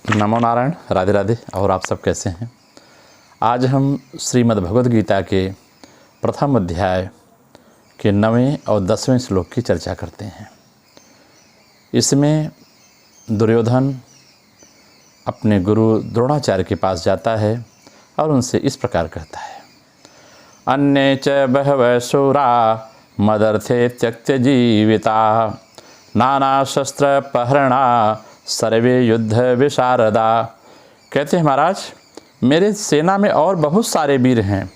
नमो नारायण, राधे राधे। और आप सब कैसे हैं? आज हम श्रीमद् भगवद गीता के प्रथम अध्याय के 9वें और 10वें श्लोक की चर्चा करते हैं। इसमें दुर्योधन अपने गुरु द्रोणाचार्य के पास जाता है और उनसे इस प्रकार कहता है, अन्ये च बहवः शूरा मदर्थे त्यक्त्य जीविता नाना शस्त्र पहरणा सर्वे युद्ध विशारदा। कहते हैं महाराज, मेरे सेना में और बहुत सारे वीर हैं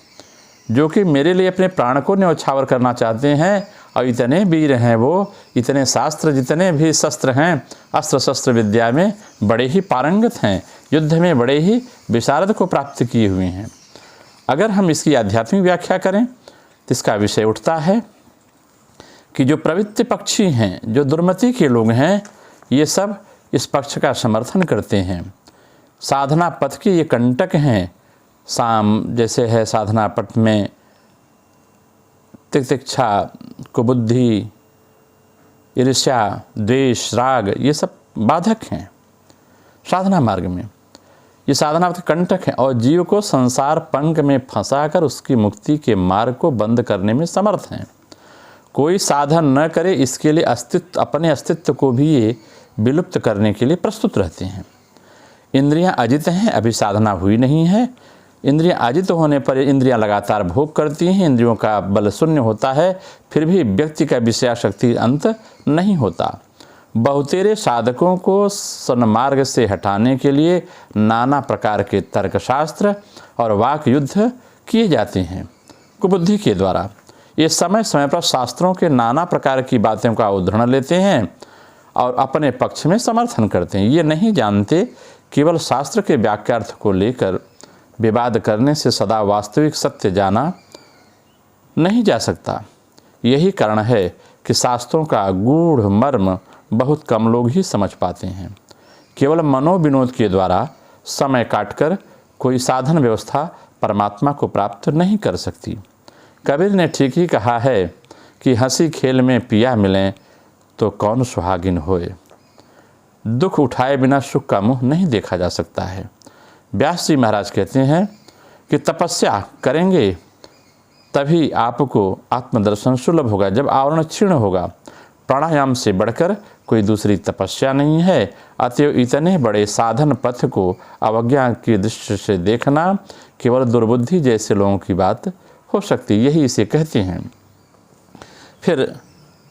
जो कि मेरे लिए अपने प्राण को न्यौछावर करना चाहते हैं, और इतने वीर हैं वो, इतने शास्त्र, जितने भी शस्त्र हैं, अस्त्र शस्त्र विद्या में बड़े ही पारंगत हैं, युद्ध में बड़े ही विशारद को प्राप्त किए हुए हैं। अगर हम इसकी आध्यात्मिक व्याख्या करें तो इसका विषय उठता है कि जो प्रवृत्ति पक्षी हैं, जो दुर्मति के लोग हैं, ये सब इस पक्ष का समर्थन करते हैं। साधना पथ के ये कंटक हैं। जैसे है साधना पथ में तितिक्षा, कुबुद्धि, ईर्ष्या, द्वेष, राग, ये सब बाधक हैं साधना मार्ग में। ये साधना पथ कंटक हैं और जीव को संसार पंख में फंसाकर उसकी मुक्ति के मार्ग को बंद करने में समर्थ हैं। कोई साधन न करे, इसके लिए अपने अस्तित्व को भी ये विलुप्त करने के लिए प्रस्तुत रहते हैं। इंद्रियां अजित हैं, अभी साधना हुई नहीं है। इंद्रियां अजित होने पर इंद्रियां लगातार भोग करती हैं, इंद्रियों का बल शून्य होता है, फिर भी व्यक्ति का विषयाशक्ति अंत नहीं होता। बहुतेरे साधकों को सन्मार्ग से हटाने के लिए नाना प्रकार के तर्कशास्त्र और वाक युद्ध किए जाते हैं कुबुद्धि के द्वारा। ये समय समय पर शास्त्रों के नाना प्रकार की बातों का उदाहरण लेते हैं और अपने पक्ष में समर्थन करते हैं। ये नहीं जानते केवल शास्त्र के व्याख्यार्थ को लेकर विवाद करने से सदा वास्तविक सत्य जाना नहीं जा सकता। यही कारण है कि शास्त्रों का गूढ़ मर्म बहुत कम लोग ही समझ पाते हैं। केवल मनोविनोद के द्वारा समय काटकर कोई साधन व्यवस्था परमात्मा को प्राप्त नहीं कर सकती। कबीर ने ठीक ही कहा है कि हंसी खेल में पिया मिलें तो कौन सुहागिन होए। दुख उठाए बिना सुख का मुंह नहीं देखा जा सकता है। व्यास जी महाराज कहते हैं कि तपस्या करेंगे तभी आपको आत्मदर्शन सुलभ होगा, जब आवरण क्षीण होगा। प्राणायाम से बढ़कर कोई दूसरी तपस्या नहीं है। अतएव इतने बड़े साधन पथ को अवज्ञा की दृष्टि से देखना केवल दुर्बुद्धि जैसे लोगों की बात हो सकती, यही इसे कहते हैं। फिर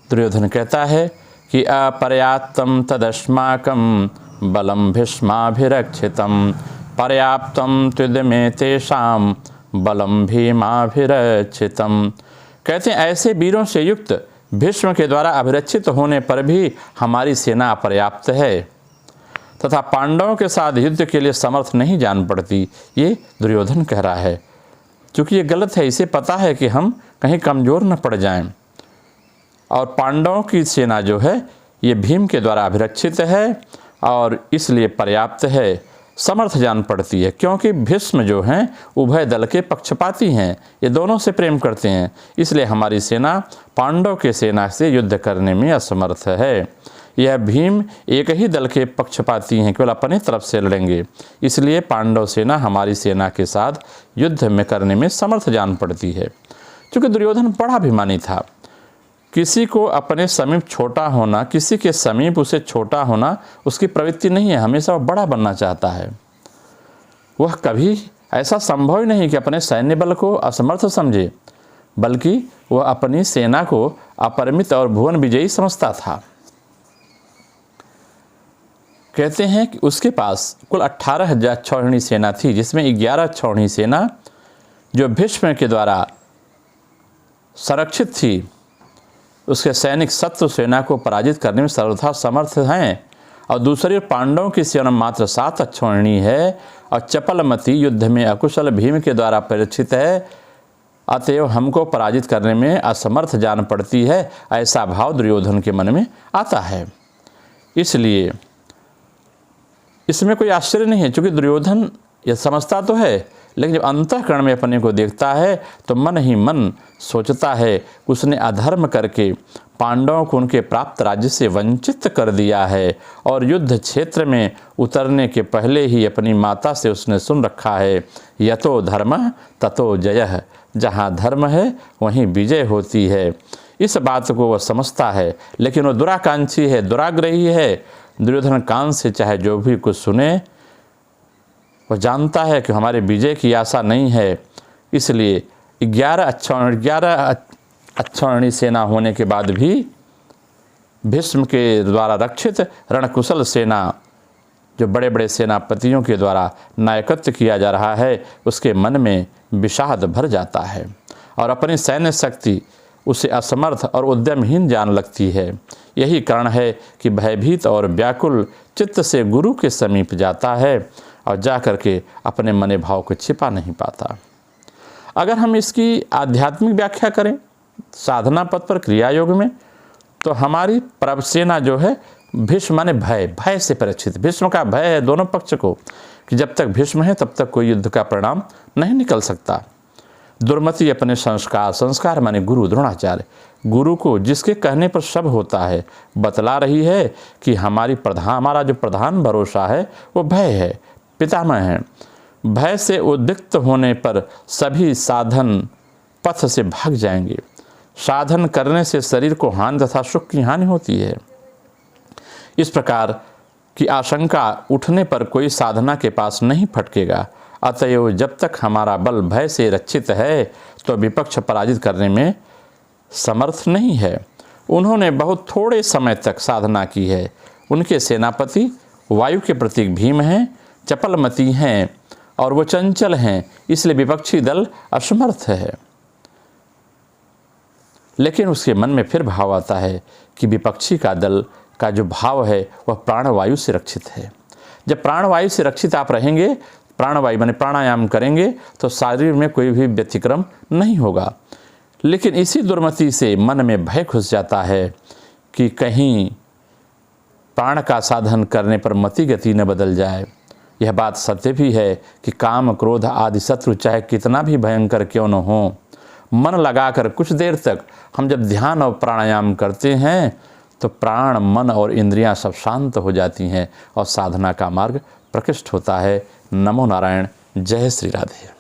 दुर्योधन कहता है कि अपर्याप्तम तदस्माकं बलम भीष्माभिरक्षितम पर्याप्तम त्विदमे तेषां बलम भीमाभिरक्षितम। कहते हैं ऐसे वीरों से युक्त भीष्म के द्वारा अभिरक्षित होने पर भी हमारी सेना अपर्याप्त है तथा पांडवों के साथ युद्ध के लिए समर्थ नहीं जान पड़ती। ये दुर्योधन कह रहा है। क्योंकि ये गलत है, इसे पता है कि हम कहीं कमज़ोर न पड़ जाएं। और पांडवों की सेना जो है ये भीम के द्वारा अभिरक्षित है और इसलिए पर्याप्त है, समर्थ जान पड़ती है। क्योंकि भीष्म जो हैं उभय दल के पक्षपाती हैं, ये दोनों से प्रेम करते हैं, इसलिए हमारी सेना पांडव के सेना से युद्ध करने में असमर्थ है। यह भीम एक ही दल के पक्षपाती हैं, केवल अपने तरफ से लड़ेंगे, इसलिए पांडव सेना हमारी सेना के साथ युद्ध में करने में समर्थ जान पड़ती है। क्योंकि दुर्योधन बड़ा अभिमानी था। किसी को अपने समीप छोटा होना, किसी के समीप उसे छोटा होना उसकी प्रवृत्ति नहीं है। हमेशा वह बड़ा बनना चाहता है। वह कभी ऐसा संभव ही नहीं कि अपने सैन्य बल को असमर्थ समझे, बल्कि वह अपनी सेना को अपरिमित और भुवन विजयी समझता था। कहते हैं कि उसके पास कुल 18,000 क्षौहिणी सेना थी, जिसमें 11 क्षौहिणी सेना जो भीष्म के द्वारा संरक्षित थी, उसके सैनिक शत्रु सेना को पराजित करने में सर्वथा समर्थ हैं। और दूसरी पांडवों की सेना मात्र 7 क्षौहिणी है और चपलमती युद्ध में अकुशल भीम के द्वारा परीक्षित है। अतएव हमको पराजित करने में असमर्थ जान पड़ती है, ऐसा भाव दुर्योधन के मन में आता है। इसलिए इसमें कोई आश्चर्य नहीं है, क्योंकि दुर्योधन यह समझता तो है, लेकिन जब अंतःकरण में अपने को देखता है तो मन ही मन सोचता है उसने अधर्म करके पांडवों को उनके प्राप्त राज्य से वंचित कर दिया है और युद्ध क्षेत्र में उतरने के पहले ही अपनी माता से उसने सुन रखा है, यतो धर्म ततो जयः, जहाँ धर्म है वहीं विजय होती है। इस बात को वह समझता है, लेकिन वह दुराकांक्षी है, दुराग्रही है। दुर्योधन कान से चाहे जो भी कुछ सुने, वह जानता है कि हमारे विजय की आशा नहीं है। इसलिए 11 अक्षौहिणी सेना होने के बाद भी भीष्म के द्वारा रक्षित रणकुशल सेना, जो बड़े बड़े सेनापतियों के द्वारा नायकत्व किया जा रहा है, उसके मन में विषाद भर जाता है और अपनी सैन्य शक्ति उसे असमर्थ और उद्यमहीन जान लगती है। यही कारण है कि भयभीत और व्याकुल चित्त से गुरु के समीप जाता है और जा कर के अपने मन भाव को छिपा नहीं पाता। अगर हम इसकी आध्यात्मिक व्याख्या करें साधना पथ पर क्रिया योग में, तो हमारी परब सेना जो है, भीष्म माने भय से परीक्षित। भीष्म का भय है दोनों पक्ष को कि जब तक भीष्म है तब तक कोई युद्ध का परिणाम नहीं निकल सकता। दुर्मति अपने संस्कार माने गुरु द्रोणाचार्य, गुरु को जिसके कहने पर सब होता है, बतला रही है कि हमारा जो प्रधान भरोसा है वो भय है, पितामह है। भय से उद्रिक्त होने पर सभी साधन पथ से भाग जाएंगे। साधन करने से शरीर को हानि तथा सुख की हानि होती है। इस प्रकार की आशंका उठने पर कोई साधना के पास नहीं फटकेगा। अतएव जब तक हमारा बल भय से रक्षित है तो विपक्ष पराजित करने में समर्थ नहीं है। उन्होंने बहुत थोड़े समय तक साधना की है। उनके सेनापति वायु के प्रतीक भीम हैं, चपलमती हैं और वो चंचल हैं, इसलिए विपक्षी दल असमर्थ है। लेकिन उसके मन में फिर भाव आता है कि विपक्षी का दल का जो भाव है वह प्राणवायु से रक्षित है। जब प्राणवायु से रक्षित आप रहेंगे, प्राणवायु माने प्राणायाम करेंगे, तो शरीर में कोई भी व्यतिक्रम नहीं होगा। लेकिन इसी दुर्मति से मन में भय घुस जाता है कि कहीं प्राण का साधन करने पर मति गति न बदल जाए। यह बात सत्य भी है कि काम क्रोध आदि शत्रु चाहे कितना भी भयंकर क्यों न हो, मन लगाकर कुछ देर तक हम जब ध्यान और प्राणायाम करते हैं तो प्राण, मन और इंद्रियां सब शांत हो जाती हैं और साधना का मार्ग प्रकृष्ट होता है। नमो नारायण। जय श्री राधे।